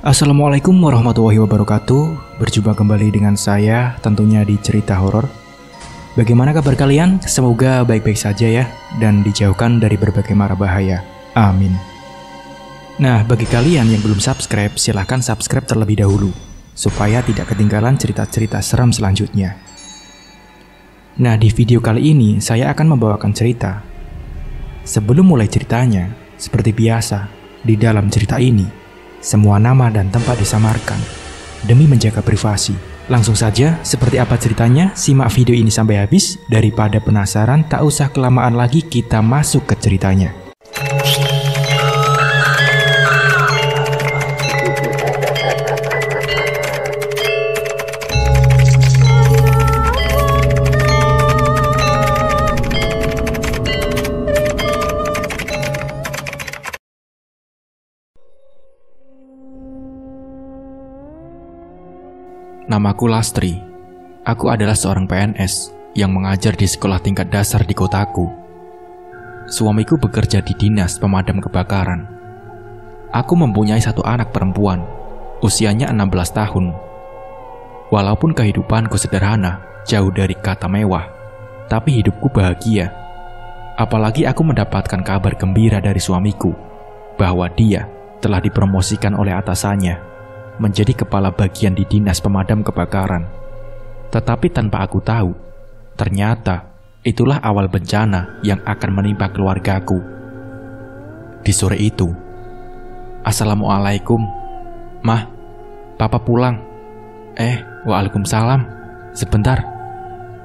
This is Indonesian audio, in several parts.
Assalamualaikum warahmatullahi wabarakatuh. Berjumpa kembali dengan saya tentunya di cerita horor. Bagaimana kabar kalian? Semoga baik-baik saja ya, dan dijauhkan dari berbagai mara bahaya. Amin. Nah, bagi kalian yang belum subscribe, silahkan subscribe terlebih dahulu supaya tidak ketinggalan cerita-cerita seram selanjutnya. Nah, di video kali ini saya akan membawakan cerita. Sebelum mulai ceritanya, seperti biasa, di dalam cerita ini semua nama dan tempat disamarkan demi menjaga privasi. Langsung saja, seperti apa ceritanya? Simak video ini sampai habis. Daripada penasaran, tak usah kelamaan lagi, kita masuk ke ceritanya. Namaku Lastri. Aku adalah seorang PNS yang mengajar di sekolah tingkat dasar di kotaku. Suamiku bekerja di dinas pemadam kebakaran. Aku mempunyai satu anak perempuan, usianya 16 tahun. Walaupun kehidupanku sederhana, jauh dari kata mewah, tapi hidupku bahagia. Apalagi aku mendapatkan kabar gembira dari suamiku, bahwa dia telah dipromosikan oleh atasannya menjadi kepala bagian di dinas pemadam kebakaran. Tetapi tanpa aku tahu, ternyata itulah awal bencana yang akan menimpa keluargaku. Di sore itu, Assalamualaikum, Mah, Papa pulang. Waalaikumsalam, sebentar.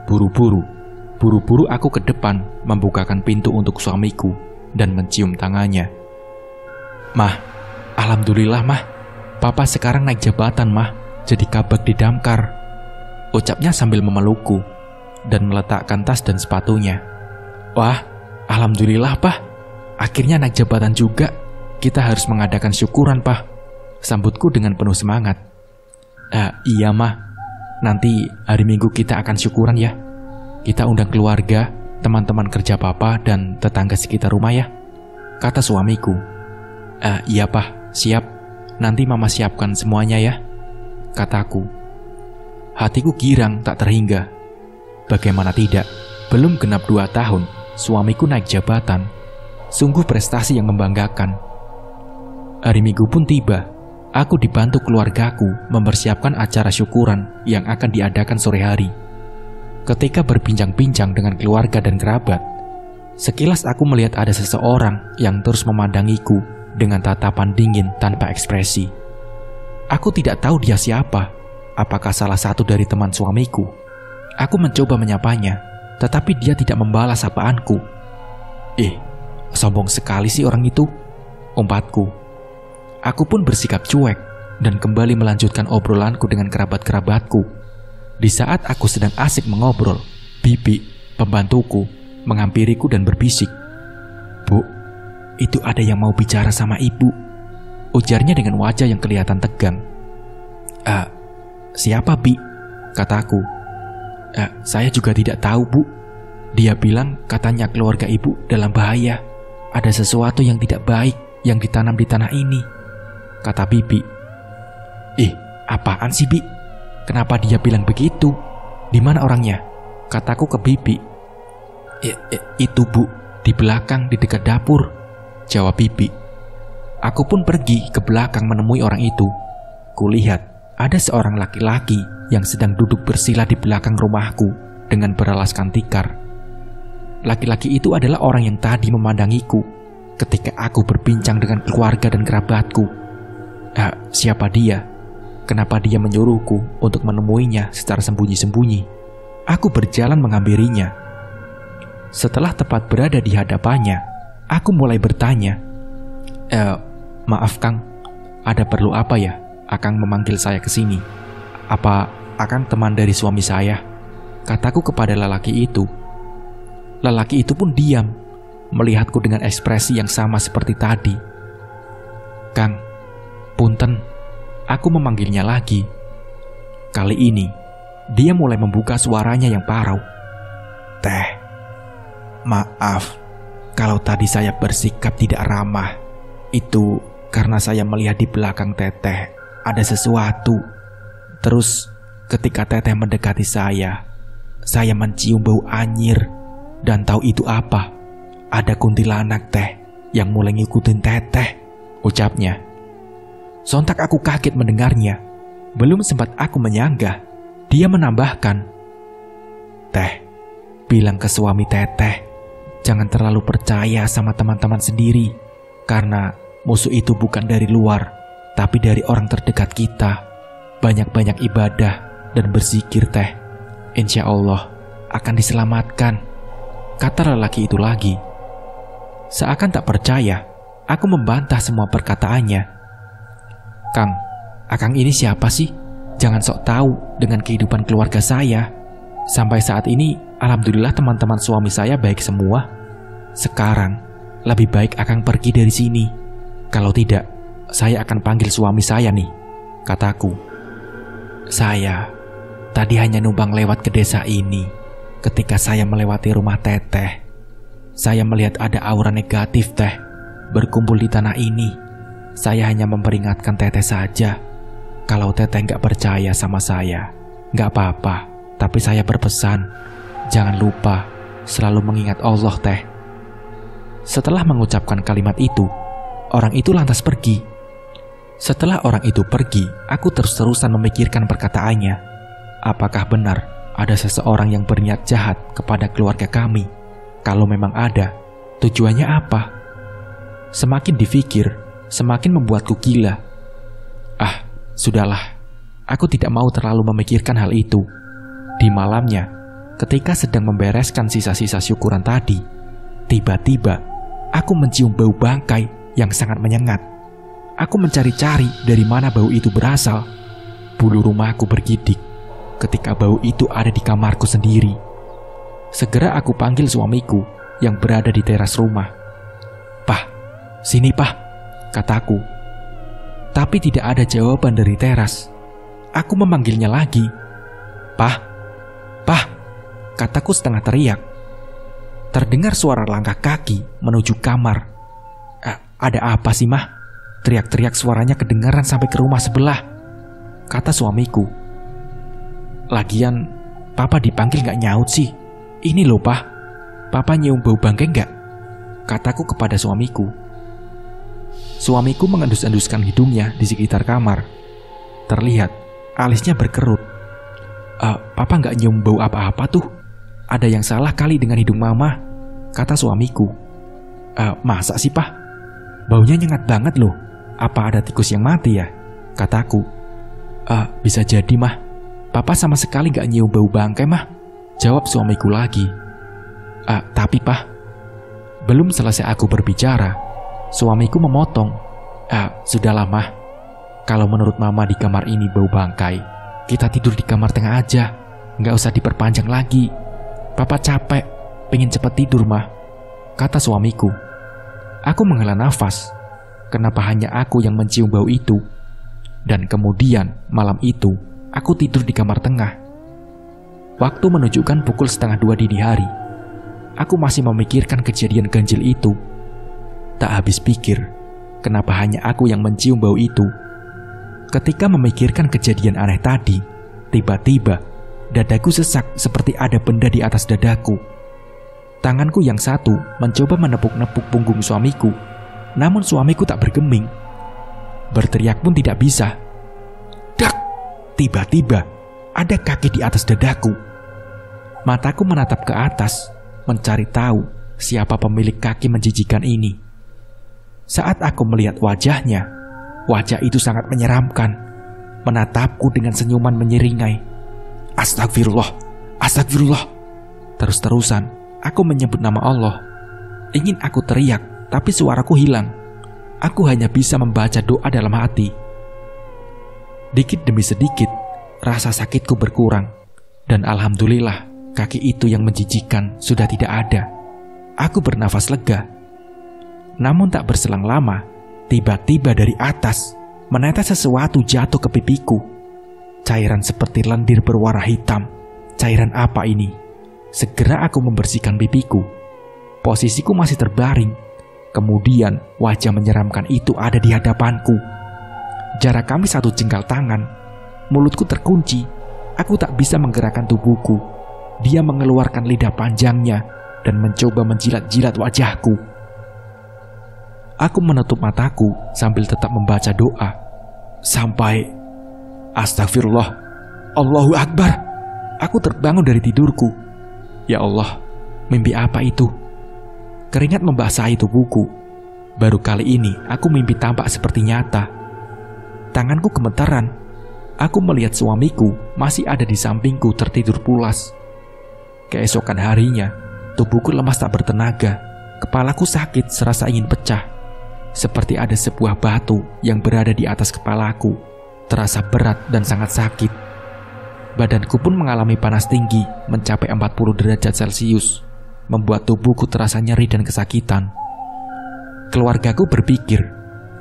Buru-buru aku ke depan membukakan pintu untuk suamiku dan mencium tangannya. Mah, alhamdulillah Mah, Papa sekarang naik jabatan Mah, jadi kabag di damkar, ucapnya sambil memelukku dan meletakkan tas dan sepatunya. Wah, alhamdulillah Pah, akhirnya naik jabatan juga. Kita harus mengadakan syukuran Pah, sambutku dengan penuh semangat. Iya Mah, nanti hari Minggu kita akan syukuran ya. Kita undang keluarga, teman-teman kerja Papa dan tetangga sekitar rumah ya, kata suamiku. Iya Pah, siap. Nanti Mama siapkan semuanya ya, kataku. Hatiku girang tak terhingga. Bagaimana tidak, belum genap 2 tahun, suamiku naik jabatan. Sungguh prestasi yang membanggakan. Hari Minggu pun tiba. Aku dibantu keluargaku mempersiapkan acara syukuran yang akan diadakan sore hari. Ketika berbincang-bincang dengan keluarga dan kerabat, sekilas aku melihat ada seseorang yang terus memandangiku dengan tatapan dingin tanpa ekspresi. Aku tidak tahu dia siapa. Apakah salah satu dari teman suamiku? Aku mencoba menyapanya, tetapi dia tidak membalas sapaanku. Sombong sekali sih orang itu, umpatku. Aku pun bersikap cuek dan kembali melanjutkan obrolanku dengan kerabat-kerabatku. Di saat aku sedang asik mengobrol, Bibi, pembantuku, menghampiriku dan berbisik. Bu, itu ada yang mau bicara sama ibu, ujarnya dengan wajah yang kelihatan tegang. Siapa Bi? Kataku. Saya juga tidak tahu Bu. Dia bilang katanya keluarga ibu dalam bahaya. Ada sesuatu yang tidak baik yang ditanam di tanah ini, kata Bibi. Apaan sih Bi? Kenapa dia bilang begitu? Di mana orangnya? Kataku ke Bibi. Itu Bu, di belakang di dekat dapur, jawab Bibi. Aku pun pergi ke belakang menemui orang itu. Kulihat ada seorang laki-laki yang sedang duduk bersila di belakang rumahku dengan beralaskan tikar. Laki-laki itu adalah orang yang tadi memandangiku ketika aku berbincang dengan keluarga dan kerabatku. Siapa dia? Kenapa dia menyuruhku untuk menemuinya secara sembunyi-sembunyi? Aku berjalan menghampirinya. Setelah tepat berada di hadapannya, aku mulai bertanya. Maaf Kang, ada perlu apa ya Akang memanggil saya ke sini? Apa Akang teman dari suami saya? Kataku kepada lelaki itu. Lelaki itu pun diam, melihatku dengan ekspresi yang sama seperti tadi. Kang, punten, aku memanggilnya lagi. Kali ini, dia mulai membuka suaranya yang parau. Teh, maaf kalau tadi saya bersikap tidak ramah. Itu karena saya melihat di belakang Teteh ada sesuatu. Terus ketika teteh mendekati saya mencium bau anyir dan tahu itu apa. Ada kuntilanak teh yang mulai ngikutin teteh, ucapnya. Sontak aku kaget mendengarnya. Belum sempat aku menyanggah, dia menambahkan, "Teh, bilang ke suami teteh, jangan terlalu percaya sama teman-teman sendiri, karena musuh itu bukan dari luar, tapi dari orang terdekat kita. Banyak-banyak ibadah dan berzikir teh. Insya Allah akan diselamatkan," kata lelaki itu lagi. Seakan tak percaya, aku membantah semua perkataannya. "Kang, akang ini siapa sih? Jangan sok tahu dengan kehidupan keluarga saya. Sampai saat ini, alhamdulillah teman-teman suami saya baik semua. Sekarang, lebih baik akang pergi dari sini. Kalau tidak, saya akan panggil suami saya nih," kataku. "Saya tadi hanya numpang lewat ke desa ini. Ketika saya melewati rumah teteh, saya melihat ada aura negatif teh berkumpul di tanah ini. Saya hanya memperingatkan teteh saja. Kalau teteh nggak percaya sama saya, nggak apa-apa. Tapi saya berpesan, jangan lupa selalu mengingat Allah teh." Setelah mengucapkan kalimat itu, orang itu lantas pergi. Setelah orang itu pergi, aku terus-terusan memikirkan perkataannya. Apakah benar ada seseorang yang berniat jahat kepada keluarga kami? Kalau memang ada, tujuannya apa? Semakin dipikir, semakin membuatku gila. Sudahlah. Aku tidak mau terlalu memikirkan hal itu. Di malamnya, ketika sedang membereskan sisa-sisa syukuran tadi, tiba-tiba aku mencium bau bangkai yang sangat menyengat. Aku mencari-cari dari mana bau itu berasal. Bulu rumahku bergidik ketika bau itu ada di kamarku sendiri. Segera aku panggil suamiku yang berada di teras rumah. "Pah, sini pah," kataku. Tapi tidak ada jawaban dari teras. Aku memanggilnya lagi. "Pah, pah," kataku setengah teriak. Terdengar suara langkah kaki menuju kamar. "Ada apa sih mah?" Teriak-teriak suaranya kedengaran sampai ke rumah sebelah, kata suamiku. "Lagian, papa dipanggil gak nyaut sih. Ini loh pah, papa nyium bau bangkai gak?" kataku kepada suamiku. Suamiku mengendus-enduskan hidungnya di sekitar kamar. Terlihat alisnya berkerut. Papa gak nyium bau apa-apa tuh. Ada yang salah kali dengan hidung mama," kata suamiku. Masa sih pah? Baunya nyengat banget loh. Apa ada tikus yang mati ya?" kataku. Bisa jadi mah. Papa sama sekali gak nyium bau bangkai mah," jawab suamiku lagi. Tapi pah." Belum selesai aku berbicara, suamiku memotong. Sudahlah mah. Kalau menurut mama di kamar ini bau bangkai, kita tidur di kamar tengah aja. Gak usah diperpanjang lagi. Papa capek, pengen cepat tidur mah," kata suamiku. Aku menghela nafas. Kenapa hanya aku yang mencium bau itu? Dan kemudian malam itu aku tidur di kamar tengah. Waktu menunjukkan pukul 1:30 dini hari. Aku masih memikirkan kejadian ganjil itu. Tak habis pikir, kenapa hanya aku yang mencium bau itu? Ketika memikirkan kejadian aneh tadi, tiba-tiba dadaku sesak seperti ada benda di atas dadaku. Tanganku yang satu mencoba menepuk-nepuk punggung suamiku, namun suamiku tak bergeming. Berteriak pun tidak bisa. Dak! Tiba-tiba ada kaki di atas dadaku. Mataku menatap ke atas, mencari tahu siapa pemilik kaki menjijikan ini. Saat aku melihat wajahnya, wajah itu sangat menyeramkan, menatapku dengan senyuman menyeringai. Astagfirullah, astagfirullah. Terus-terusan aku menyebut nama Allah. Ingin aku teriak, tapi suaraku hilang. Aku hanya bisa membaca doa dalam hati. Dikit demi sedikit, rasa sakitku berkurang. Dan alhamdulillah, kaki itu yang menjijikan sudah tidak ada. Aku bernafas lega. Namun tak berselang lama, tiba-tiba dari atas menetes sesuatu jatuh ke pipiku. Cairan seperti lendir berwarna hitam. Cairan apa ini? Segera aku membersihkan pipiku. Posisiku masih terbaring. Kemudian wajah menyeramkan itu ada di hadapanku. Jarak kami 1 jengkal tangan. Mulutku terkunci. Aku tak bisa menggerakkan tubuhku. Dia mengeluarkan lidah panjangnya dan mencoba menjilat-jilat wajahku. Aku menutup mataku sambil tetap membaca doa. Sampai astagfirullah, Allahu Akbar. Aku terbangun dari tidurku. Ya Allah, mimpi apa itu? Keringat membasahi tubuhku. Baru kali ini aku mimpi tampak seperti nyata. Tanganku gemetaran. Aku melihat suamiku masih ada di sampingku tertidur pulas. Keesokan harinya, tubuhku lemas tak bertenaga. Kepalaku sakit serasa ingin pecah. Seperti ada sebuah batu yang berada di atas kepalaku. Terasa berat dan sangat sakit. Badanku pun mengalami panas tinggi mencapai 40 derajat Celcius, membuat tubuhku terasa nyeri dan kesakitan. Keluargaku berpikir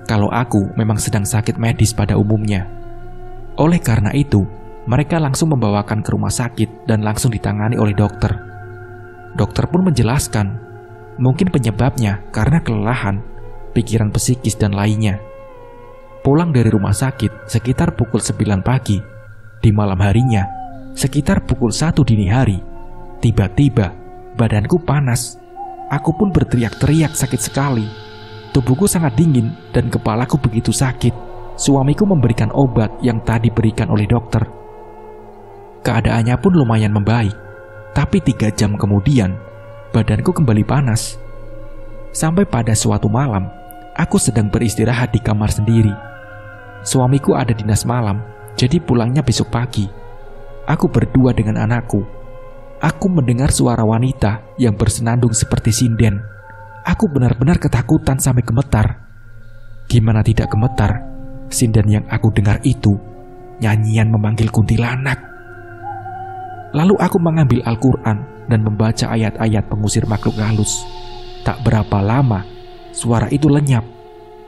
kalau aku memang sedang sakit medis pada umumnya. Oleh karena itu, mereka langsung membawakan ke rumah sakit dan langsung ditangani oleh dokter. Dokter pun menjelaskan, mungkin penyebabnya karena kelelahan, pikiran psikis dan lainnya. Pulang dari rumah sakit sekitar pukul 9 pagi. Di malam harinya, sekitar pukul 1 dini hari, tiba-tiba badanku panas. Aku pun berteriak-teriak sakit sekali. Tubuhku sangat dingin dan kepalaku begitu sakit. Suamiku memberikan obat yang tadi berikan oleh dokter. Keadaannya pun lumayan membaik. Tapi 3 jam kemudian, badanku kembali panas. Sampai pada suatu malam, aku sedang beristirahat di kamar sendiri. Suamiku ada dinas malam, jadi pulangnya besok pagi. Aku berdua dengan anakku. Aku mendengar suara wanita yang bersenandung seperti sinden. Aku benar-benar ketakutan sampai gemetar. Gimana tidak gemetar? Sinden yang aku dengar itu nyanyian memanggil kuntilanak. Lalu aku mengambil Al-Quran dan membaca ayat-ayat pengusir makhluk halus. Tak berapa lama, suara itu lenyap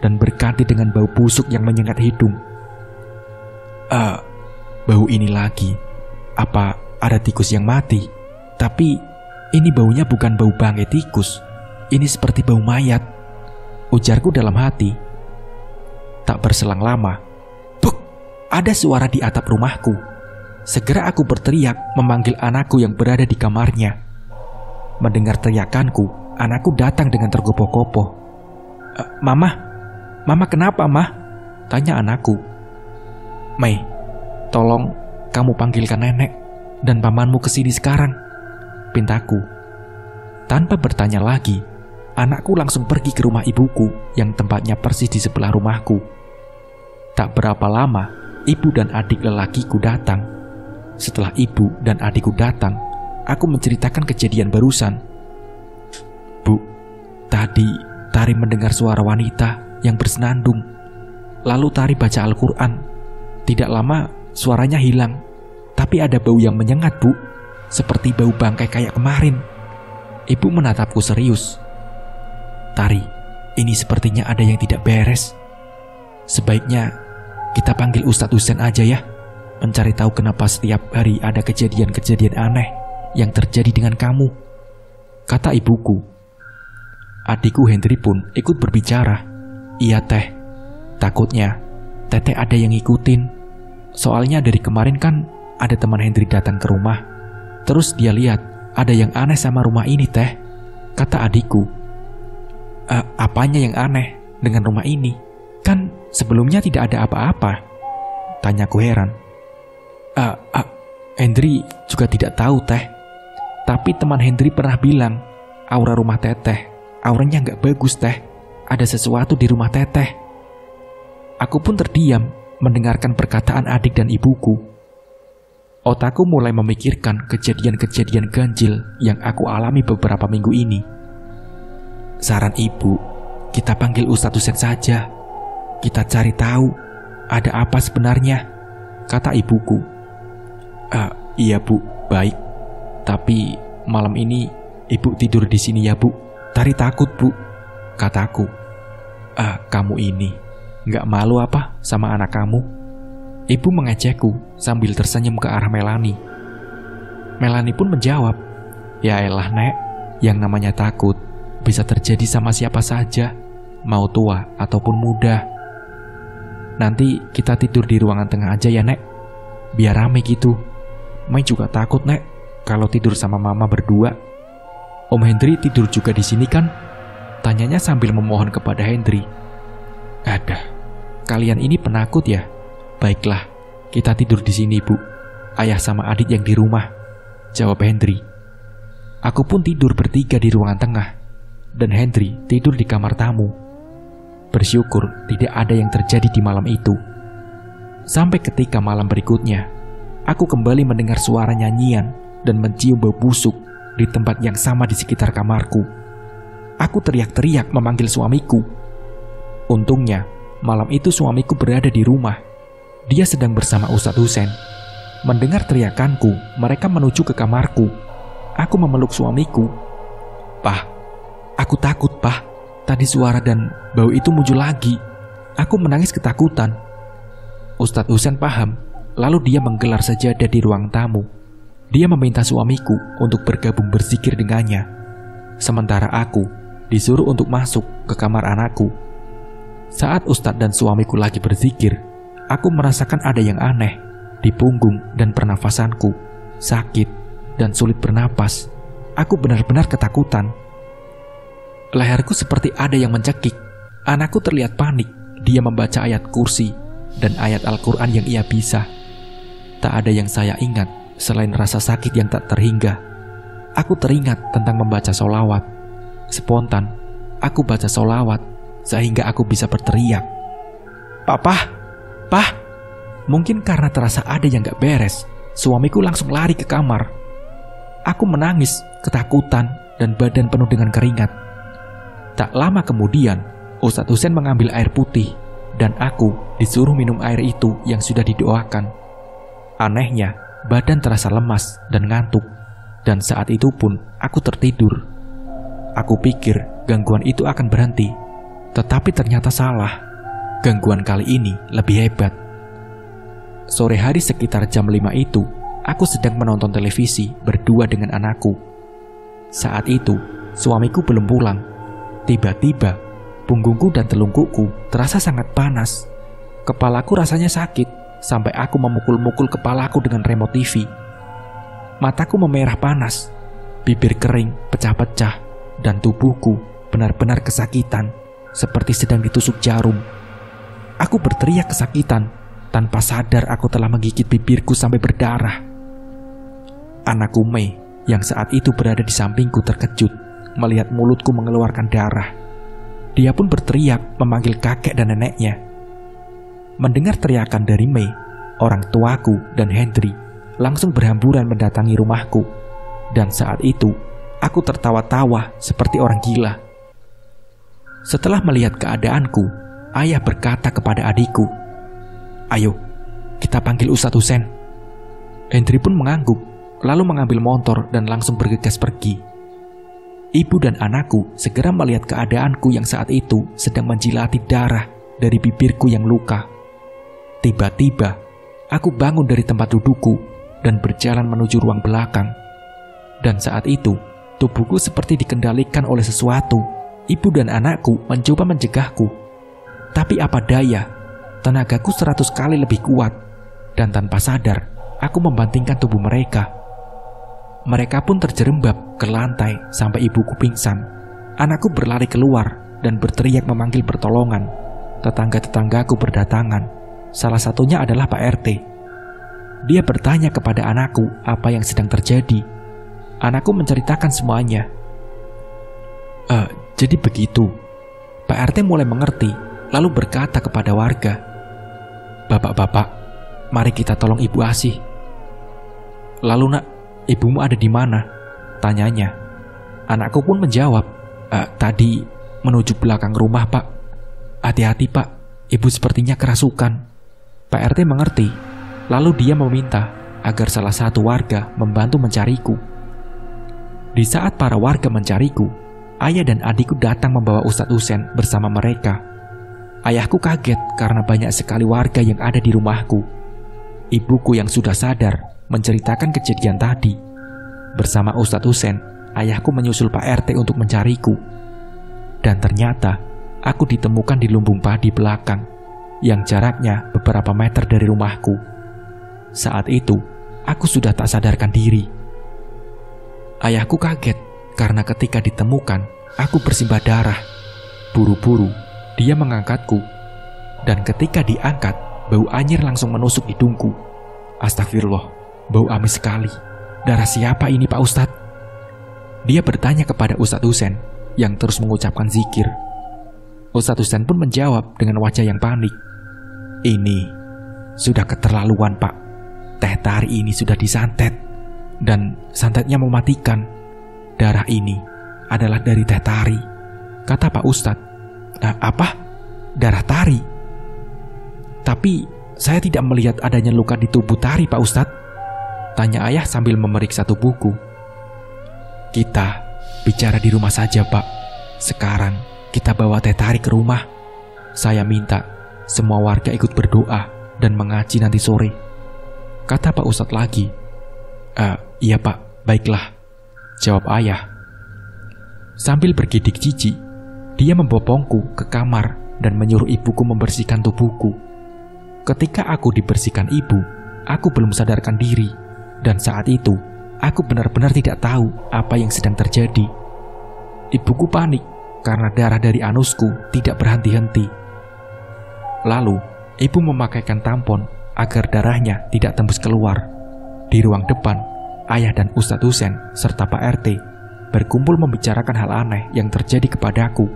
dan berganti dengan bau busuk yang menyengat hidung. Bau ini lagi. Apa ada tikus yang mati? Tapi ini baunya bukan bau bangkai tikus. Ini seperti bau mayat, ujarku dalam hati. Tak berselang lama, buk, ada suara di atap rumahku. Segera aku berteriak memanggil anakku yang berada di kamarnya. Mendengar teriakanku, anakku datang dengan tergopoh-gopoh. Mama kenapa, Mah? Tanya anakku. Mei, tolong kamu panggilkan nenek dan pamanmu ke sini sekarang, pintaku. Tanpa bertanya lagi, anakku langsung pergi ke rumah ibuku yang tempatnya persis di sebelah rumahku. Tak berapa lama, ibu dan adik lelakiku datang. Setelah ibu dan adikku datang, aku menceritakan kejadian barusan. Bu, tadi Tari mendengar suara wanita yang bersenandung. Lalu Tari baca Al-Quran. Tidak lama suaranya hilang. Tapi ada bau yang menyengat, Bu. Seperti bau bangkai kayak kemarin. Ibu menatapku serius. Tari, ini sepertinya ada yang tidak beres. Sebaiknya kita panggil Ustadz Husein aja ya, mencari tahu kenapa setiap hari ada kejadian-kejadian aneh yang terjadi dengan kamu, kata ibuku. Adikku Hendri pun ikut berbicara. Iya teh, takutnya teteh ada yang ngikutin. Soalnya dari kemarin kan ada teman Hendri datang ke rumah. Terus dia lihat ada yang aneh sama rumah ini teh, kata adikku. Apanya yang aneh dengan rumah ini? Kan sebelumnya tidak ada apa-apa, tanyaku heran. Hendri juga tidak tahu teh. Tapi teman Hendri pernah bilang aura rumah teteh, auranya nggak bagus teh. Ada sesuatu di rumah teteh. Aku pun terdiam mendengarkan perkataan adik dan ibuku. Otakku mulai memikirkan kejadian-kejadian ganjil yang aku alami beberapa minggu ini. Saran ibu, kita panggil Ustadz Husein saja. Kita cari tahu ada apa sebenarnya, kata ibuku. Iya bu, baik. Tapi malam ini ibu tidur di sini ya bu. Tari takut bu, kataku. Kamu ini nggak malu apa sama anak kamu? Ibu mengejekku sambil tersenyum ke arah Melani. Melani pun menjawab, ya elah nek, yang namanya takut bisa terjadi sama siapa saja, mau tua ataupun muda. nanti kita tidur di ruangan tengah aja ya, Nek. Biar rame gitu. Mai juga takut, Nek, kalau tidur sama Mama berdua. Om Hendri tidur juga di sini kan? Tanyanya sambil memohon kepada Hendri. Adah, kalian ini penakut ya? Baiklah, kita tidur di sini, Bu. Ayah sama adik yang di rumah, jawab Hendri. Aku pun tidur bertiga di ruangan tengah, dan Hendri tidur di kamar tamu. Bersyukur tidak ada yang terjadi di malam itu. Sampai ketika malam berikutnya, aku kembali mendengar suara nyanyian dan mencium bau busuk di tempat yang sama di sekitar kamarku. Aku teriak-teriak memanggil suamiku. Untungnya, malam itu suamiku berada di rumah. Dia sedang bersama Ustadz Husein. Mendengar teriakanku, mereka menuju ke kamarku. Aku memeluk suamiku. Pah, aku takut, Pah. Tadi suara dan bau itu muncul lagi. Aku menangis ketakutan. Ustadz Husein paham, lalu dia menggelar sajadah di ruang tamu. Dia meminta suamiku untuk bergabung berzikir dengannya. Sementara aku disuruh untuk masuk ke kamar anakku. Saat Ustadz dan suamiku lagi berzikir, aku merasakan ada yang aneh di punggung dan pernafasanku, sakit dan sulit bernapas. Aku benar-benar ketakutan. Leherku seperti ada yang mencekik. Anakku terlihat panik. Dia membaca ayat kursi dan ayat Al-Quran yang ia bisa. Tak ada yang saya ingat selain rasa sakit yang tak terhingga. Aku teringat tentang membaca solawat. Spontan, aku baca solawat sehingga aku bisa berteriak. Papa, Pah. Mungkin karena terasa ada yang gak beres, suamiku langsung lari ke kamar. Aku menangis, ketakutan, dan badan penuh dengan keringat. Tak lama kemudian, Ustadz Husein mengambil air putih dan aku disuruh minum air itu yang sudah didoakan. Anehnya, badan terasa lemas dan ngantuk, dan saat itu pun aku tertidur. Aku pikir gangguan itu akan berhenti, tetapi ternyata salah. Gangguan kali ini lebih hebat. Sore hari sekitar jam 5 itu, aku sedang menonton televisi berdua dengan anakku. Saat itu, suamiku belum pulang. Tiba-tiba, punggungku dan telungkukku terasa sangat panas. Kepalaku rasanya sakit, sampai aku memukul-mukul kepalaku dengan remote TV. Mataku memerah panas, bibir kering, pecah-pecah, dan tubuhku benar-benar kesakitan, seperti sedang ditusuk jarum. Aku berteriak kesakitan, tanpa sadar aku telah menggigit bibirku sampai berdarah. Anakku Mei, yang saat itu berada di sampingku terkejut melihat mulutku mengeluarkan darah. Dia pun berteriak memanggil kakek dan neneknya. Mendengar teriakan dari Mei, orang tuaku dan Hendri langsung berhamburan mendatangi rumahku. Dan saat itu, aku tertawa-tawa seperti orang gila. Setelah melihat keadaanku, ayah berkata kepada adikku, "Ayo, kita panggil Ustadz Husein." Hendri pun mengangguk, lalu mengambil motor dan langsung bergegas pergi. Ibu dan anakku segera melihat keadaanku yang saat itu sedang menjilati darah dari bibirku yang luka. Tiba-tiba, aku bangun dari tempat dudukku dan berjalan menuju ruang belakang. Dan saat itu, tubuhku seperti dikendalikan oleh sesuatu. Ibu dan anakku mencoba mencegahku. Tapi apa daya, tenagaku 100 kali lebih kuat. Dan tanpa sadar, aku membantingkan tubuh mereka. Mereka pun terjerembab ke lantai sampai ibuku pingsan. Anakku berlari keluar dan berteriak memanggil pertolongan. Tetangga-tetanggaku berdatangan. Salah satunya adalah Pak RT. Dia bertanya kepada anakku apa yang sedang terjadi. Anakku menceritakan semuanya. Jadi begitu. Pak RT mulai mengerti, lalu berkata kepada warga, "Bapak-bapak, mari kita tolong Ibu Asih." "Lalu nak, ibumu ada di mana?" tanyanya. Anakku pun menjawab, "Tadi menuju belakang rumah, Pak. Hati-hati, Pak, Ibu sepertinya kerasukan." Pak RT mengerti, lalu dia meminta agar salah satu warga membantu mencariku. Di saat para warga mencariku, ayah dan adikku datang membawa Ustadz Husein bersama mereka. Ayahku kaget karena banyak sekali warga yang ada di rumahku. Ibuku yang sudah sadar menceritakan kejadian tadi. Bersama Ustadz Husein, ayahku menyusul Pak RT untuk mencariku. Dan ternyata, aku ditemukan di lumbung padi belakang. yang jaraknya beberapa meter dari rumahku. Saat itu, aku sudah tak sadarkan diri. Ayahku kaget karena ketika ditemukan, aku bersimbah darah. Buru-buru, dia mengangkatku. Dan ketika diangkat, bau anyir langsung menusuk hidungku. Astagfirullah, bau amis sekali. Darah siapa ini, Pak Ustadz? Dia bertanya kepada Ustadz Husen yang terus mengucapkan zikir. Ustadz Husen pun menjawab dengan wajah yang panik. Ini sudah keterlaluan, Pak. Teh tari ini sudah disantet, dan santetnya mematikan. Darah ini adalah dari teh tari, kata Pak Ustadz. Apa? Darah tari? Tapi saya tidak melihat adanya luka di tubuh tari, Pak Ustadz, tanya ayah sambil memeriksa tubuhku. Kita bicara di rumah saja, Pak. Sekarang kita bawa teh tari ke rumah. Saya minta semua warga ikut berdoa dan mengaji nanti sore, kata Pak Ustadz lagi. Iya Pak, baiklah, jawab ayah. Sambil bergidik jijik, dia membopongku ke kamar dan menyuruh ibuku membersihkan tubuhku. Ketika aku dibersihkan ibu, aku belum sadarkan diri, dan saat itu aku benar-benar tidak tahu apa yang sedang terjadi. Ibuku panik karena darah dari anusku tidak berhenti-henti. Lalu, ibu memakaikan tampon agar darahnya tidak tembus keluar. Di ruang depan, ayah dan Ustadz Husen serta Pak RT berkumpul membicarakan hal aneh yang terjadi kepadaku.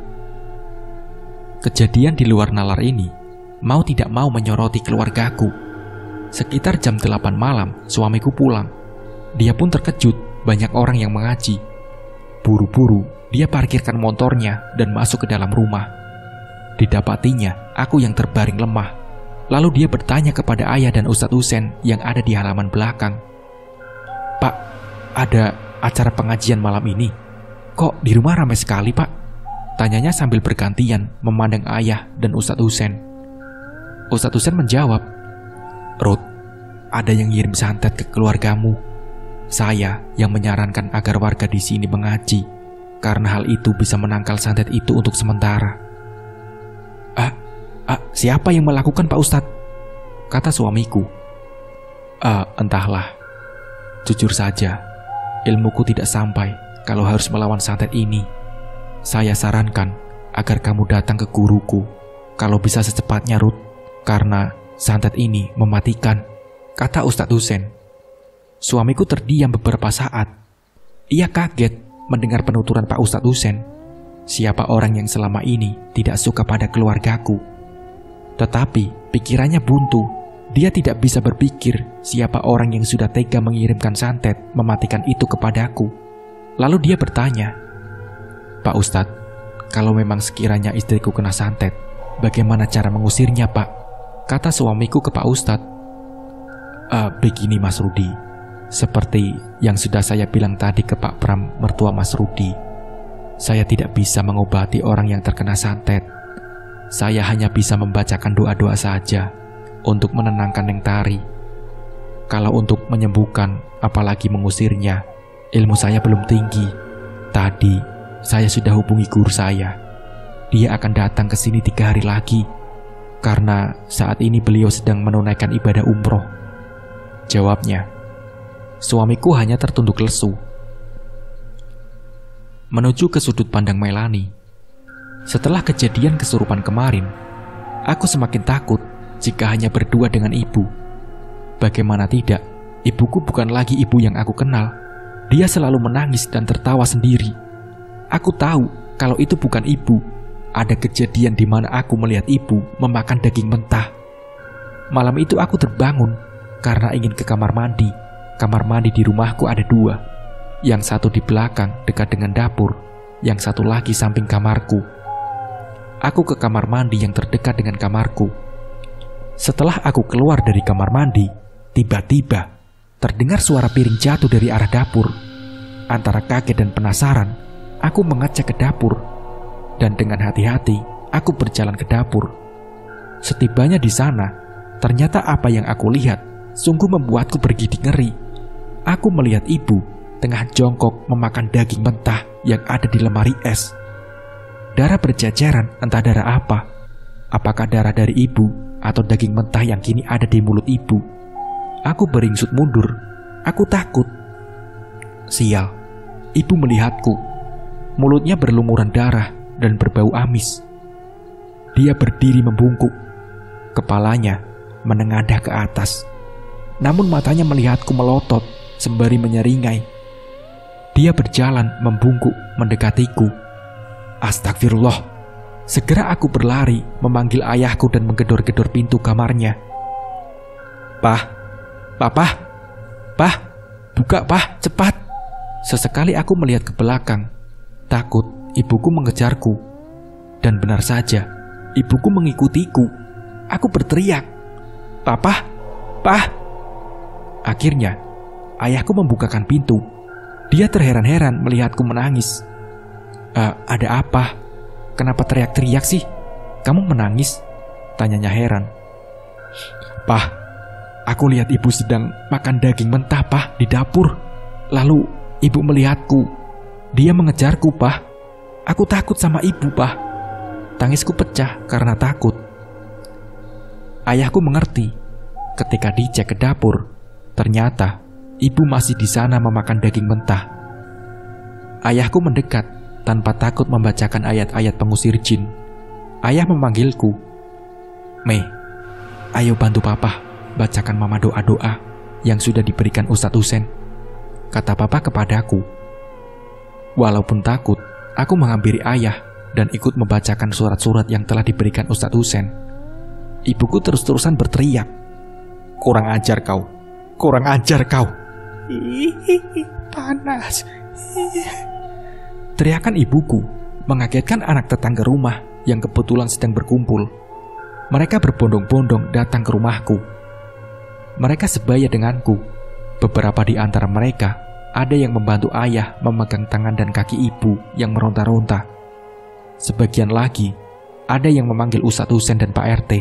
Kejadian di luar nalar ini mau tidak mau menyoroti keluargaku. Sekitar jam 8 malam, suamiku pulang. Dia pun terkejut banyak orang yang mengaji. Buru-buru, dia parkirkan motornya dan masuk ke dalam rumah. Didapatinya, aku yang terbaring lemah. Lalu dia bertanya kepada ayah dan Ustadz Husen yang ada di halaman belakang. Pak, ada acara pengajian malam ini. Kok di rumah ramai sekali, Pak? Tanyanya sambil bergantian memandang ayah dan Ustadz Husen. Ustadz Husen menjawab, Ruth, ada yang ngirim santet ke keluargamu. Saya yang menyarankan agar warga di sini mengaji, karena hal itu bisa menangkal santet itu untuk sementara. Siapa yang melakukan, Pak Ustadz? Kata suamiku. Entahlah. Jujur saja, ilmuku tidak sampai kalau harus melawan santet ini. Saya sarankan agar kamu datang ke guruku, kalau bisa secepatnya, Ruth, karena santet ini mematikan, kata Ustadz Husen. Suamiku terdiam beberapa saat. Ia kaget mendengar penuturan Pak Ustadz Husen. Siapa orang yang selama ini tidak suka pada keluargaku? Tetapi pikirannya buntu. Dia tidak bisa berpikir siapa orang yang sudah tega mengirimkan santet mematikan itu kepadaku. Lalu dia bertanya, Pak Ustadz, kalau memang sekiranya istriku kena santet, bagaimana cara mengusirnya, Pak? Kata suamiku ke Pak Ustadz. Begini Mas Rudi, seperti yang sudah saya bilang tadi ke Pak Pram, mertua Mas Rudi, saya tidak bisa mengobati orang yang terkena santet. Saya hanya bisa membacakan doa-doa saja untuk menenangkan Neng Tari. Kalau untuk menyembuhkan, apalagi mengusirnya, ilmu saya belum tinggi. Tadi saya sudah hubungi guru saya. Dia akan datang ke sini 3 hari lagi, karena saat ini beliau sedang menunaikan ibadah umroh, jawabnya. Suamiku hanya tertunduk lesu. Menuju ke sudut pandang Melani. Setelah kejadian kesurupan kemarin, aku semakin takut jika hanya berdua dengan ibu. Bagaimana tidak, ibuku bukan lagi ibu yang aku kenal. Dia selalu menangis dan tertawa sendiri. Aku tahu kalau itu bukan ibu. Ada kejadian di mana aku melihat ibu memakan daging mentah. Malam itu aku terbangun karena ingin ke kamar mandi. Kamar mandi di rumahku ada 2. Yang satu di belakang dekat dengan dapur, yang satu lagi samping kamarku. Aku ke kamar mandi yang terdekat dengan kamarku. Setelah aku keluar dari kamar mandi, tiba-tiba terdengar suara piring jatuh dari arah dapur. Antara kaget dan penasaran, aku mengecek ke dapur. Dan dengan hati-hati, aku berjalan ke dapur. Setibanya di sana, ternyata apa yang aku lihat sungguh membuatku bergidik ngeri. Aku melihat ibu tengah jongkok memakan daging mentah yang ada di lemari es. Darah berjajaran, entah darah apa. Apakah darah dari ibu atau daging mentah yang kini ada di mulut ibu? Aku beringsut mundur. Aku takut. Sial, ibu melihatku. Mulutnya berlumuran darah dan berbau amis. Dia berdiri membungkuk. Kepalanya menengadah ke atas. Namun matanya melihatku melotot sembari menyeringai. Dia berjalan membungkuk mendekatiku. Astagfirullah. Segera aku berlari memanggil ayahku dan menggedor-gedor pintu kamarnya. Pah, Papa, Pah, buka Pah, cepat. Sesekali aku melihat ke belakang. Takut ibuku mengejarku. Dan benar saja, ibuku mengikutiku. Aku berteriak, Papa, Pah. Akhirnya, ayahku membukakan pintu. Dia terheran-heran melihatku menangis. Ada apa? Kenapa teriak-teriak sih? Kamu menangis? Tanyanya heran. Pah, aku lihat ibu sedang makan daging mentah, Pah, di dapur. Lalu ibu melihatku. Dia mengejarku, Pah. Aku takut sama ibu, Pah. Tangisku pecah karena takut. Ayahku mengerti. Ketika dicek ke dapur, ternyata ibu masih di sana memakan daging mentah. Ayahku mendekat tanpa takut membacakan ayat-ayat pengusir jin. Ayah memanggilku. Mei, ayo bantu Papa bacakan Mama doa-doa yang sudah diberikan Ustadz Husen, kata Papa kepadaku. Walaupun takut, aku menghampiri ayah dan ikut membacakan surat-surat yang telah diberikan Ustadz Husen. Ibuku terus-terusan berteriak, kurang ajar kau, kurang ajar kau. Panas. Teriakan ibuku mengagetkan anak tetangga rumah yang kebetulan sedang berkumpul. Mereka berbondong-bondong datang ke rumahku. Mereka sebaya denganku. Beberapa di antara mereka ada yang membantu ayah memegang tangan dan kaki ibu yang meronta-ronta. Sebagian lagi ada yang memanggil Ustadz Husen dan Pak RT.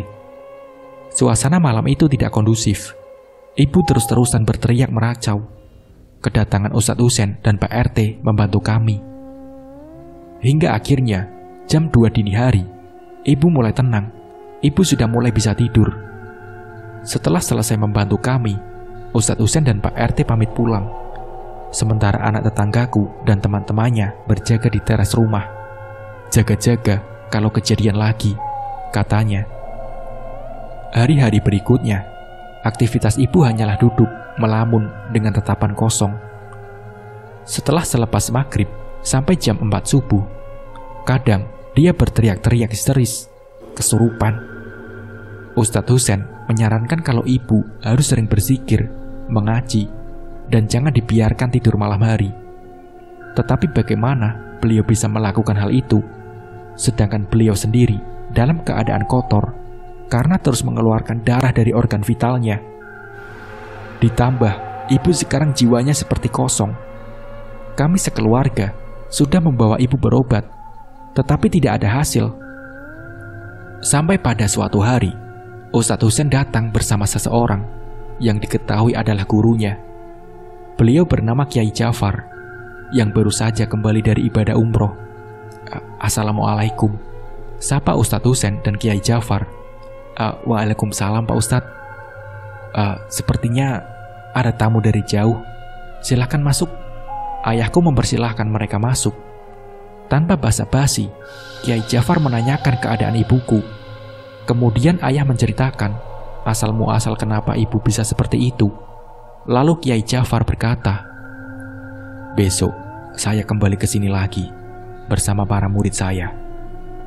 Suasana malam itu tidak kondusif. Ibu terus-terusan berteriak meracau. Kedatangan Ustadz Husen dan Pak RT membantu kami. Hingga akhirnya, jam 2 dini hari, ibu mulai tenang. Ibu sudah mulai bisa tidur. Setelah selesai membantu kami, Ustadz Husen dan Pak RT pamit pulang. Sementara anak tetanggaku dan teman-temannya berjaga di teras rumah. Jaga-jaga kalau kejadian lagi, katanya. Hari-hari berikutnya, aktivitas ibu hanyalah duduk, melamun dengan tatapan kosong. Setelah selepas maghrib, sampai jam 4 subuh, kadang dia berteriak-teriak histeris, kesurupan. Ustadz Husen menyarankan kalau ibu harus sering berzikir, mengaji, dan jangan dibiarkan tidur malam hari. Tetapi bagaimana beliau bisa melakukan hal itu, sedangkan beliau sendiri dalam keadaan kotor karena terus mengeluarkan darah dari organ vitalnya. Ditambah, ibu sekarang jiwanya seperti kosong. Kami sekeluarga sudah membawa ibu berobat, tetapi tidak ada hasil. Sampai pada suatu hari, Ustadz Husen datang bersama seseorang yang diketahui adalah gurunya. Beliau bernama Kiai Jafar, yang baru saja kembali dari ibadah umroh. Assalamualaikum, sapa Ustadz Husen dan Kiai Jafar. Waalaikumsalam Pak Ustadz. Sepertinya ada tamu dari jauh. Silakan masuk. Ayahku mempersilahkan mereka masuk. Tanpa basa-basi, Kiai Jafar menanyakan keadaan ibuku. Kemudian ayah menceritakan asal-muasal kenapa ibu bisa seperti itu. Lalu Kiai Jafar berkata, besok saya kembali ke sini lagi bersama para murid saya.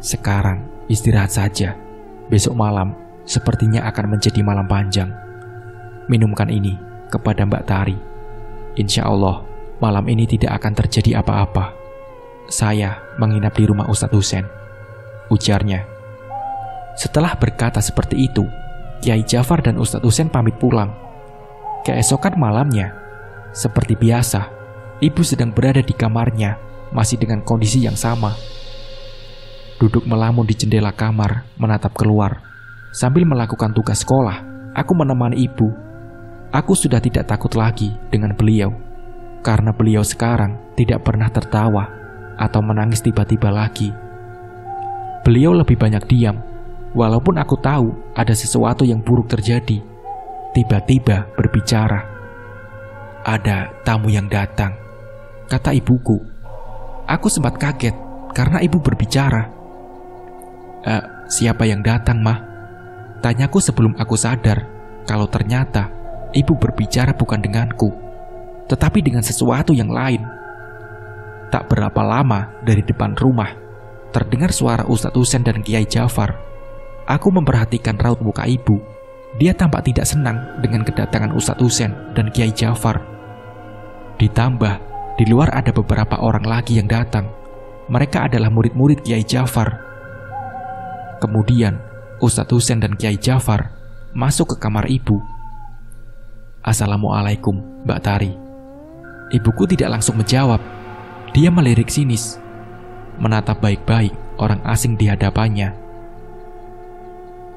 Sekarang istirahat saja. Besok malam sepertinya akan menjadi malam panjang. Minumkan ini kepada Mbak Tari. Insya Allah malam ini tidak akan terjadi apa-apa. Saya menginap di rumah Ustadz Husen, ujarnya. Setelah berkata seperti itu, Kiai Jafar dan Ustadz Husen pamit pulang. Keesokan malamnya, seperti biasa, ibu sedang berada di kamarnya, masih dengan kondisi yang sama. Duduk melamun di jendela kamar, menatap keluar. Sambil melakukan tugas sekolah, aku menemani ibu. Aku sudah tidak takut lagi dengan beliau, karena beliau sekarang tidak pernah tertawa atau menangis tiba-tiba lagi. Beliau lebih banyak diam, walaupun aku tahu ada sesuatu yang buruk terjadi, tiba-tiba berbicara. "Ada tamu yang datang," kata ibuku. Aku sempat kaget karena ibu berbicara. Siapa yang datang, Mah?" Tanyaku sebelum aku sadar kalau ternyata ibu berbicara bukan denganku, tetapi dengan sesuatu yang lain. Tak berapa lama dari depan rumah, terdengar suara Ustadz Husein dan Kiai Jafar. Aku memperhatikan raut muka ibu. Dia tampak tidak senang dengan kedatangan Ustadz Husein dan Kiai Jafar. Ditambah, di luar ada beberapa orang lagi yang datang. Mereka adalah murid-murid Kiai Jafar. Kemudian, Ustadz Husein dan Kiai Jafar masuk ke kamar ibu. "Assalamualaikum, Mbak Tari." Ibuku tidak langsung menjawab. Dia melirik sinis, menatap baik-baik orang asing di hadapannya.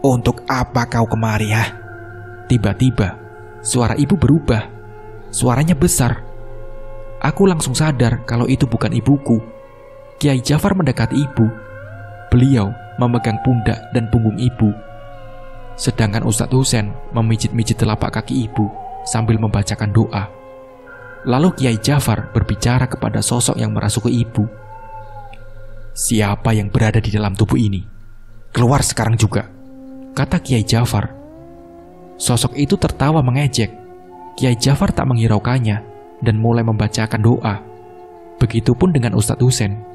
"Untuk apa kau kemari, ya?" Tiba-tiba, suara ibu berubah. Suaranya besar. Aku langsung sadar kalau itu bukan ibuku. Kiai Jafar mendekati ibu. Beliau memegang pundak dan punggung ibu. Sedangkan Ustadz Husein memijit-mijit telapak kaki ibu sambil membacakan doa. Lalu Kiai Jafar berbicara kepada sosok yang merasuki ibu. "Siapa yang berada di dalam tubuh ini? Keluar sekarang juga," kata Kiai Jafar. Sosok itu tertawa mengejek. Kiai Jafar tak menghiraukannya dan mulai membacakan doa. Begitupun dengan Ustadz Husein.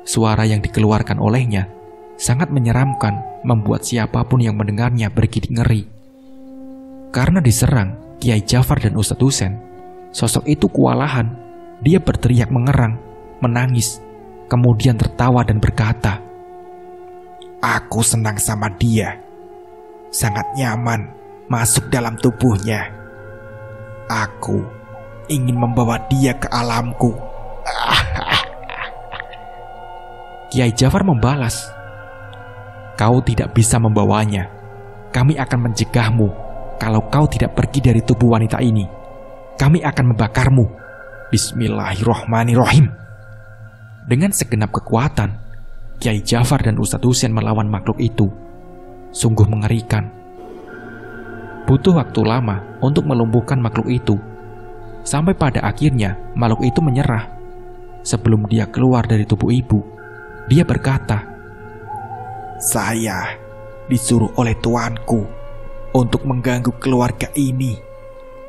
Suara yang dikeluarkan olehnya sangat menyeramkan, membuat siapapun yang mendengarnya bergidik ngeri. Karena diserang Kiai Jafar dan Ustadz Husein, sosok itu kewalahan. Dia berteriak mengerang, menangis, kemudian tertawa dan berkata, "Aku senang sama dia. Sangat nyaman masuk dalam tubuhnya. Aku ingin membawa dia ke alamku." Kiai Jafar membalas, "Kau tidak bisa membawanya. Kami akan mencegahmu kalau kau tidak pergi dari tubuh wanita ini. Kami akan membakarmu. Bismillahirrohmanirrohim." Dengan segenap kekuatan, Kiai Jafar dan Ustadz Husein melawan makhluk itu. Sungguh mengerikan. Butuh waktu lama untuk melumpuhkan makhluk itu. Sampai pada akhirnya makhluk itu menyerah. Sebelum dia keluar dari tubuh ibu, dia berkata, "Saya disuruh oleh tuanku untuk mengganggu keluarga ini.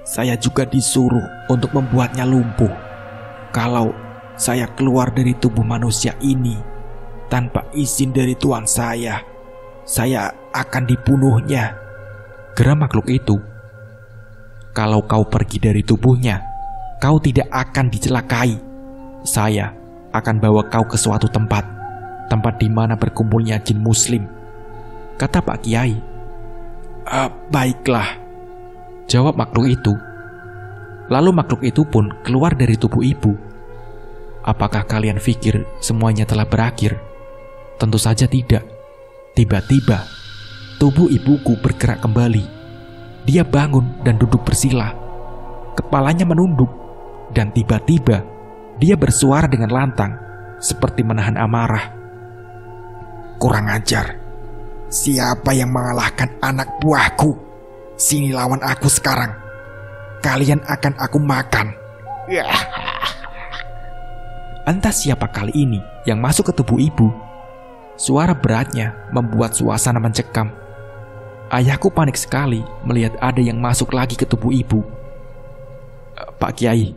Saya juga disuruh untuk membuatnya lumpuh. Kalau saya keluar dari tubuh manusia ini tanpa izin dari tuan saya akan dibunuhnya," geram makhluk itu. "Kalau kau pergi dari tubuhnya, kau tidak akan dicelakai. Saya akan bawa kau ke suatu tempat di mana berkumpulnya jin muslim," kata Pak Kiai. "Baiklah," jawab makhluk itu. Lalu makhluk itu pun keluar dari tubuh ibu. Apakah kalian pikir semuanya telah berakhir? Tentu saja tidak. Tiba-tiba, tubuh ibuku bergerak kembali. Dia bangun dan duduk bersila. Kepalanya menunduk, dan tiba-tiba dia bersuara dengan lantang, seperti menahan amarah. "Kurang ajar. Siapa yang mengalahkan anak buahku? Sini lawan aku sekarang. Kalian akan aku makan." Entah siapa kali ini yang masuk ke tubuh ibu. Suara beratnya membuat suasana mencekam. Ayahku panik sekali melihat ada yang masuk lagi ke tubuh ibu. "Pak Kiai,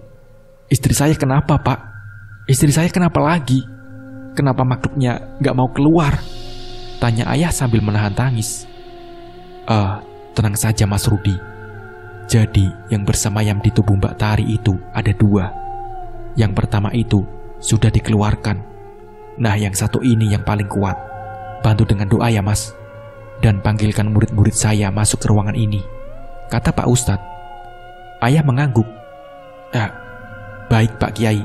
istri saya kenapa, Pak? Istri saya kenapa lagi? Kenapa makhluknya gak mau keluar?" tanya ayah sambil menahan tangis. Tenang saja Mas Rudi. Jadi yang bersemayam di tubuh Mbak Tari itu ada 2. Yang pertama itu sudah dikeluarkan. Nah yang satu ini yang paling kuat. Bantu dengan doa ya Mas. Dan panggilkan murid-murid saya masuk ke ruangan ini, kata Pak Ustadz. Ayah mengangguk. Baik Pak Kiai,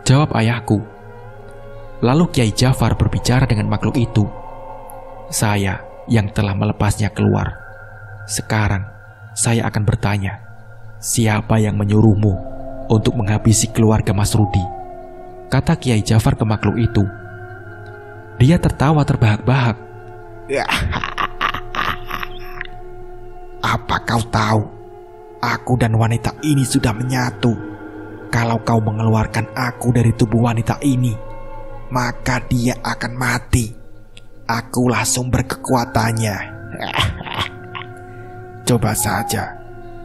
jawab ayahku. Lalu Kiai Jafar berbicara dengan makhluk itu. Saya yang telah melepasnya keluar. Sekarang saya akan bertanya, siapa yang menyuruhmu untuk menghabisi keluarga Mas Rudi? Kata Kiai Jafar ke makhluk itu. Dia tertawa terbahak-bahak. Apa kau tahu, aku dan wanita ini sudah menyatu. Kalau kau mengeluarkan aku dari tubuh wanita ini, maka dia akan mati. Akulah sumber kekuatannya. Coba saja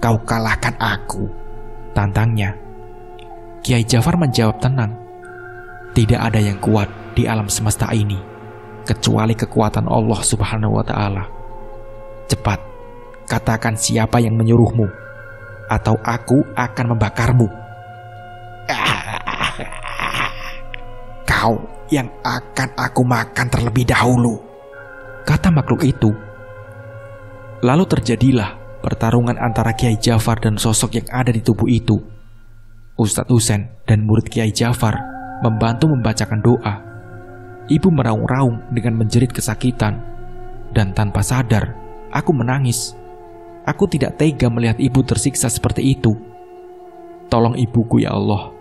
kau kalahkan aku, tantangnya. Kiai Jafar menjawab tenang. Tidak ada yang kuat di alam semesta ini kecuali kekuatan Allah Subhanahu wa Ta'ala. Cepat, katakan siapa yang menyuruhmu, atau aku akan membakarmu. Kau yang akan aku makan terlebih dahulu, kata makhluk itu. Lalu terjadilah pertarungan antara Kiai Jafar dan sosok yang ada di tubuh itu. Ustadz Husain dan murid Kiai Jafar membantu membacakan doa. Ibu meraung-raung dengan menjerit kesakitan, dan tanpa sadar aku menangis. Aku tidak tega melihat ibu tersiksa seperti itu. Tolong ibuku ya Allah.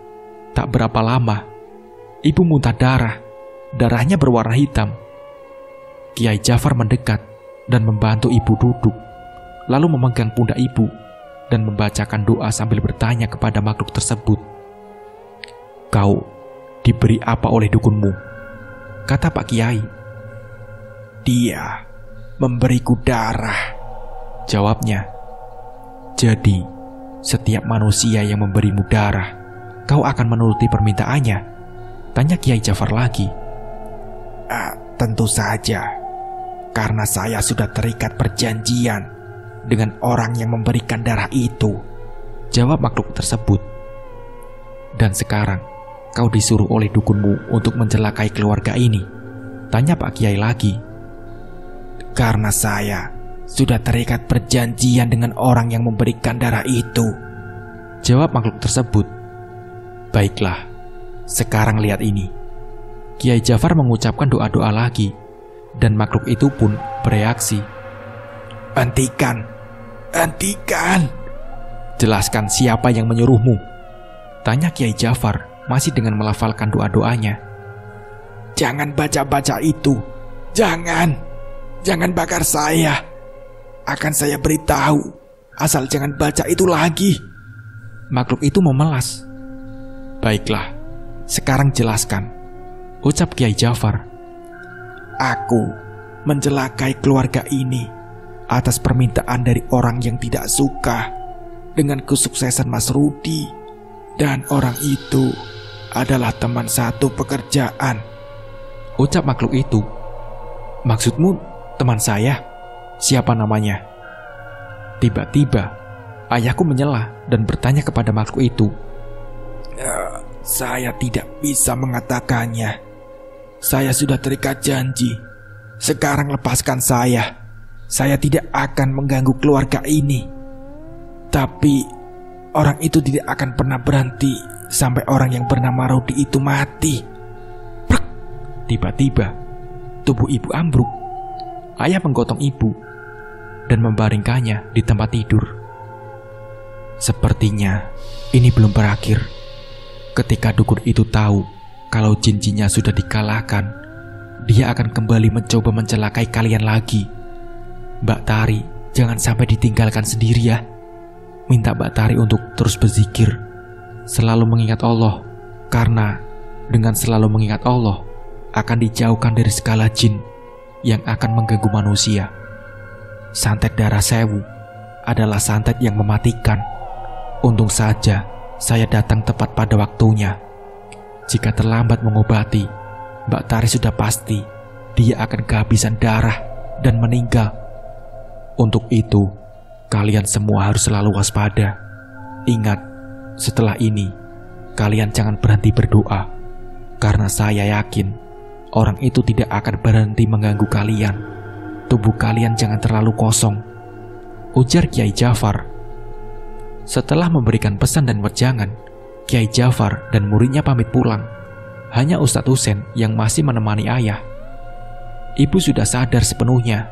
Tak berapa lama ibu muntah darah. Darahnya berwarna hitam. Kiai Jafar mendekat dan membantu ibu duduk, lalu memegang pundak ibu dan membacakan doa sambil bertanya kepada makhluk tersebut. Kau diberi apa oleh dukunmu? Kata Pak Kiai. Dia memberiku darah, jawabnya. Jadi, setiap manusia yang memberimu darah, kau akan menuruti permintaannya? Tanya Kiai Jafar lagi. Tentu saja, karena saya sudah terikat perjanjian dengan orang yang memberikan darah itu, jawab makhluk tersebut. Dan sekarang kau disuruh oleh dukunmu untuk mencelakai keluarga ini? Tanya Pak Kiai lagi. Karena saya sudah terikat perjanjian dengan orang yang memberikan darah itu, jawab makhluk tersebut. Baiklah, sekarang lihat ini. Kiai Jafar mengucapkan doa-doa lagi, dan makhluk itu pun bereaksi. Hentikan, hentikan. Jelaskan siapa yang menyuruhmu? Tanya Kiai Jafar masih dengan melafalkan doa-doanya. Jangan baca-baca itu. Jangan bakar saya. Akan saya beritahu, asal jangan baca itu lagi. Makhluk itu memelas. Baiklah, sekarang jelaskan, ucap Kiai Jafar. Aku mencelakai keluarga ini atas permintaan dari orang yang tidak suka dengan kesuksesan Mas Rudi. Dan orang itu adalah teman satu pekerjaan, ucap makhluk itu. Maksudmu teman saya? Siapa namanya? Tiba-tiba ayahku menyela dan bertanya kepada makhluk itu. Saya tidak bisa mengatakannya. Saya sudah terikat janji. Sekarang lepaskan saya. Saya tidak akan mengganggu keluarga ini. Tapi orang itu tidak akan pernah berhenti sampai orang yang bernama Rudi itu mati. Prek. Tiba-tiba tubuh ibu ambruk. Ayah menggotong ibu dan membaringkannya di tempat tidur. Sepertinya ini belum berakhir. Ketika dukun itu tahu kalau jin-jinnya sudah dikalahkan, dia akan kembali mencoba mencelakai kalian lagi. Mbak Tari, jangan sampai ditinggalkan sendiri ya. Minta Mbak Tari untuk terus berzikir, selalu mengingat Allah, karena dengan selalu mengingat Allah akan dijauhkan dari segala jin yang akan mengganggu manusia. Santet darah sewu adalah santet yang mematikan. Untung saja saya datang tepat pada waktunya. Jika terlambat mengobati, Mbak Tari sudah pasti dia akan kehabisan darah dan meninggal. Untuk itu, kalian semua harus selalu waspada. Ingat, setelah ini, kalian jangan berhenti berdoa, karena saya yakin orang itu tidak akan berhenti mengganggu kalian. Tubuh kalian jangan terlalu kosong, ujar Kiai Jafar. Setelah memberikan pesan dan wejangan, Kiai Jafar dan muridnya pamit pulang. Hanya Ustadz Husain yang masih menemani ayah. Ibu sudah sadar sepenuhnya,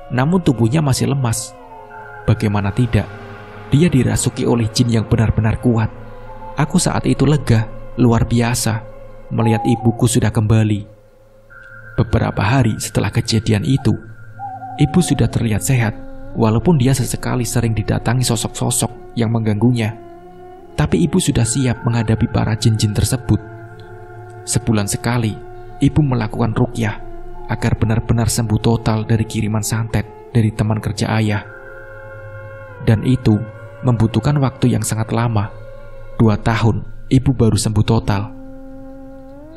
namun tubuhnya masih lemas. Bagaimana tidak, dia dirasuki oleh jin yang benar-benar kuat. Aku saat itu lega, luar biasa, melihat ibuku sudah kembali. Beberapa hari setelah kejadian itu, ibu sudah terlihat sehat, walaupun dia sesekali sering didatangi sosok-sosok yang mengganggunya. Tapi ibu sudah siap menghadapi para jin-jin tersebut. Sebulan sekali, ibu melakukan ruqyah agar benar-benar sembuh total dari kiriman santet dari teman kerja ayah. Dan itu membutuhkan waktu yang sangat lama. 2 tahun, ibu baru sembuh total.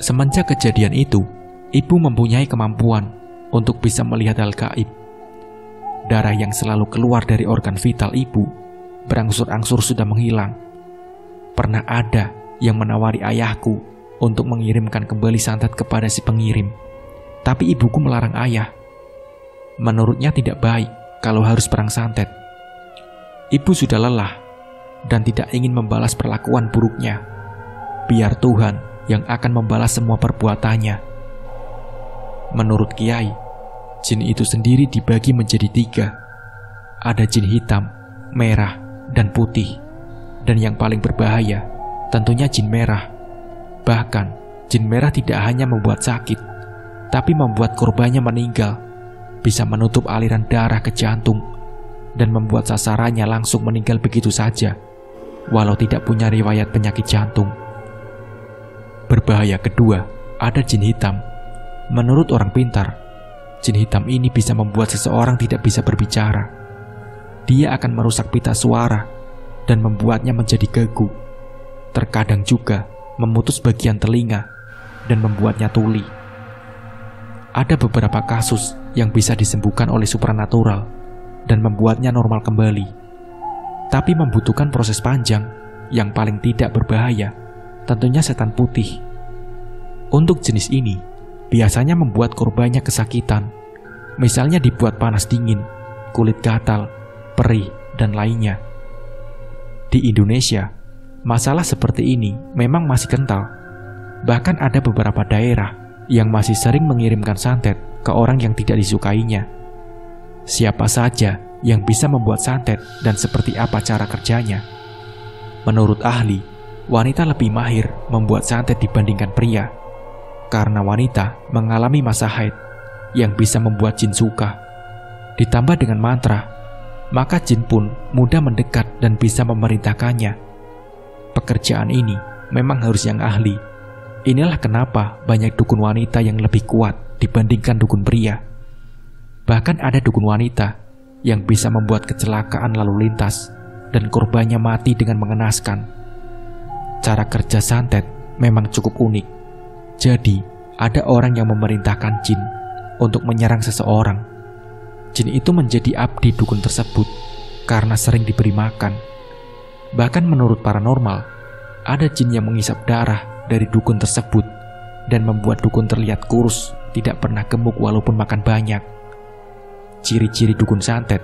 Semenjak kejadian itu, ibu mempunyai kemampuan untuk bisa melihat hal gaib. Darah yang selalu keluar dari organ vital ibu berangsur-angsur sudah menghilang. Pernah ada yang menawari ayahku untuk mengirimkan kembali santet kepada si pengirim. Tapi ibuku melarang ayah. Menurutnya tidak baik kalau harus perang santet. Ibu sudah lelah dan tidak ingin membalas perlakuan buruknya. Biar Tuhan yang akan membalas semua perbuatannya. Menurut Kiai, jin itu sendiri dibagi menjadi 3. Ada jin hitam, merah, dan putih. Dan yang paling berbahaya, tentunya jin merah. Bahkan, jin merah tidak hanya membuat sakit, tapi membuat korbannya meninggal, bisa menutup aliran darah ke jantung, dan membuat sasarannya langsung meninggal begitu saja, walau tidak punya riwayat penyakit jantung. Berbahaya kedua, ada jin hitam. Menurut orang pintar, jin hitam ini bisa membuat seseorang tidak bisa berbicara. Dia akan merusak pita suara dan membuatnya menjadi gagu. Terkadang juga memutus bagian telinga dan membuatnya tuli. Ada beberapa kasus yang bisa disembuhkan oleh supranatural dan membuatnya normal kembali. Tapi membutuhkan proses panjang. Yang paling tidak berbahaya tentunya setan putih. Untuk jenis ini biasanya membuat korbannya kesakitan. Misalnya dibuat panas dingin, kulit gatal, perih, dan lainnya. Di Indonesia, masalah seperti ini memang masih kental. Bahkan ada beberapa daerah yang masih sering mengirimkan santet ke orang yang tidak disukainya. Siapa saja yang bisa membuat santet dan seperti apa cara kerjanya? Menurut ahli, wanita lebih mahir membuat santet dibandingkan pria. Karena wanita mengalami masa haid yang bisa membuat jin suka. Ditambah dengan mantra, maka jin pun mudah mendekat dan bisa memerintahkannya. Pekerjaan ini memang harus yang ahli. Inilah kenapa banyak dukun wanita yang lebih kuat dibandingkan dukun pria. Bahkan ada dukun wanita yang bisa membuat kecelakaan lalu lintas dan korbannya mati dengan mengenaskan. Cara kerja santet memang cukup unik. Jadi, ada orang yang memerintahkan jin untuk menyerang seseorang. Jin itu menjadi abdi dukun tersebut karena sering diberi makan. Bahkan menurut paranormal, ada jin yang mengisap darah dari dukun tersebut dan membuat dukun terlihat kurus, tidak pernah gemuk walaupun makan banyak. Ciri-ciri dukun santet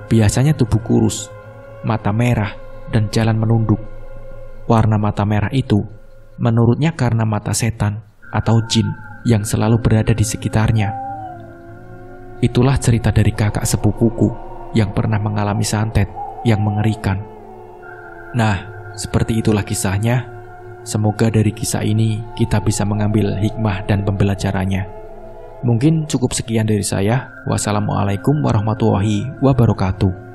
biasanya tubuh kurus, mata merah, dan jalan menunduk. Warna mata merah itu menurutnya karena mata setan atau jin yang selalu berada di sekitarnya. Itulah cerita dari kakak sepupuku yang pernah mengalami santet yang mengerikan. Nah, seperti itulah kisahnya. Semoga dari kisah ini kita bisa mengambil hikmah dan pembelajarannya. Mungkin cukup sekian dari saya. Wassalamualaikum warahmatullahi wabarakatuh.